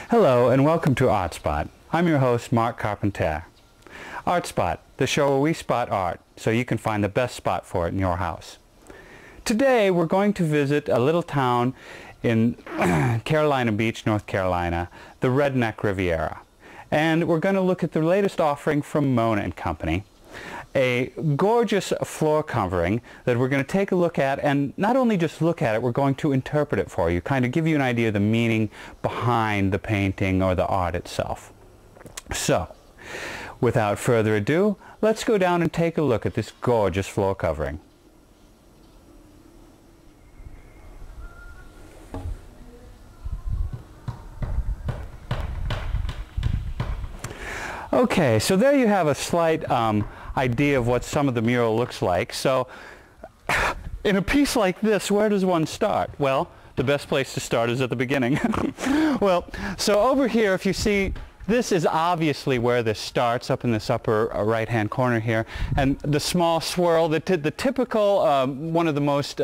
Hello and welcome to Art Spot. I'm your host, Mark Carpenter. Art Spot, the show where we spot art so you can find the best spot for it in your house. Today we're going to visit a little town in Carolina Beach, North Carolina, the Redneck Riviera. And we're going to look at the latest offering from Mona & Company, a gorgeous floor covering that we're going to take a look at, and not only just look at it, we're going to interpret it for you, kind of give you an idea of the meaning behind the painting or the art itself. So, without further ado, let's go down and take a look at this gorgeous floor covering. Okay, so there you have a slight idea of what some of the mural looks like. So in a piece like this, where does one start? Well, the best place to start is at the beginning. Well, so over here, if you see, this is obviously where this starts, up in this upper right-hand corner here. And the small swirl, the typical, one of the most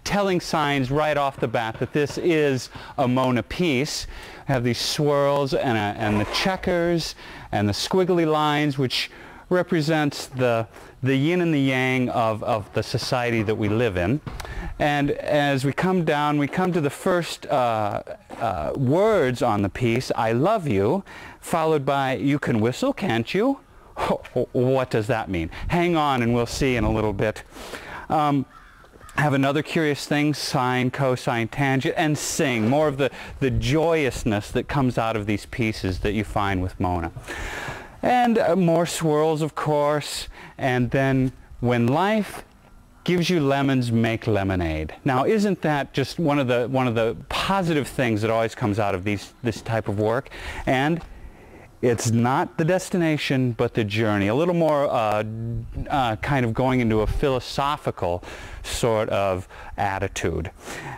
telling signs right off the bat that this is a Mona piece. Have these swirls and the checkers and the squiggly lines, which represents the yin and the yang of the society that we live in. And as we come down, we come to the first words on the piece, I love you, followed by you can whistle, can't you? What does that mean? Hang on and we'll see in a little bit. Have another curious thing, sine, cosine, tangent, and sing. More of the joyousness that comes out of these pieces that you find with Mona. And more swirls, of course, and then when life gives you lemons, make lemonade. Now, isn't that just one of the positive things that always comes out of this type of work? And it's not the destination, but the journey. A little more kind of going into a philosophical sort of attitude.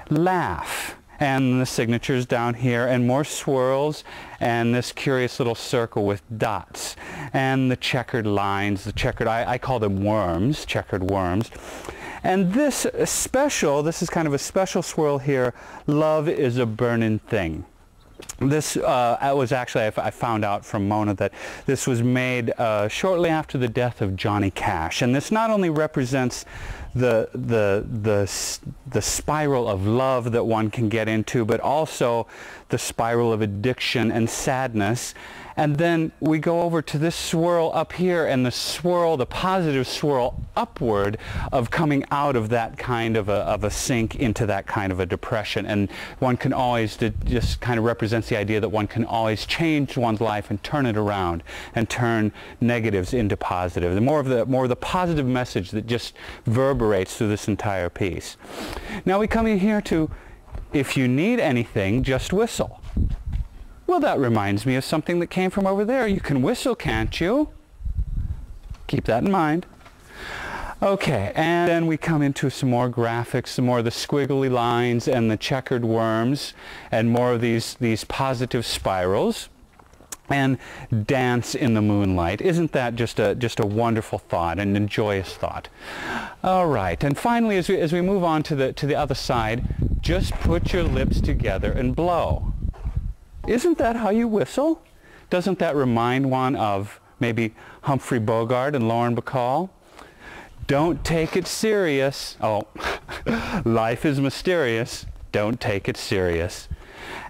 Laugh. And the signatures down here, and more swirls, and this curious little circle with dots, and the checkered lines, the checkered, I call them worms, checkered worms. And this is kind of a special swirl here, love is a burning thing. This was actually, I found out from Mona that this was made shortly after the death of Johnny Cash. And this not only represents the spiral of love that one can get into, but also the spiral of addiction and sadness. And then we go over to this swirl up here, and the swirl, the positive swirl upward of coming out of that kind of a sink into that kind of a depression. And one can always, just kind of represents the idea that one can always change one's life and turn it around and turn negatives into positive. More of the positive message that just reverberates through this entire piece. Now we come in here to, if you need anything, just whistle. Well, that reminds me of something that came from over there. You can whistle, can't you? Keep that in mind. Okay, and then we come into some more graphics, some more of the squiggly lines and the checkered worms, and more of these positive spirals, and dance in the moonlight. Isn't that just a wonderful thought and a joyous thought? All right, and finally, as we move on to the other side, just put your lips together and blow. Isn't that how you whistle? Doesn't that remind one of maybe Humphrey Bogart and Lauren Bacall? Don't take it serious. Oh, life is mysterious. Don't take it serious.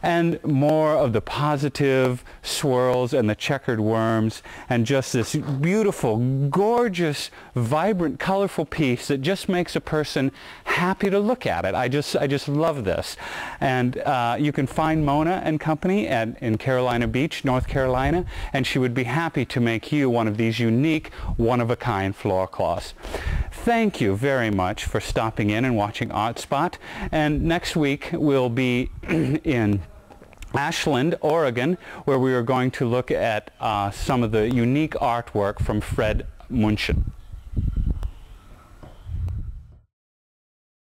And more of the positive swirls and the checkered worms, and just this beautiful, gorgeous, vibrant, colorful piece that just makes a person happy to look at it. I just love this. And you can find Mona & Company in Carolina Beach, North Carolina, and she would be happy to make you one of these unique, one-of-a-kind floor cloths. Thank you very much for stopping in and watching Art Spot. And next week we'll be in Ashland, Oregon, where we are going to look at some of the unique artwork from Fred Munchen.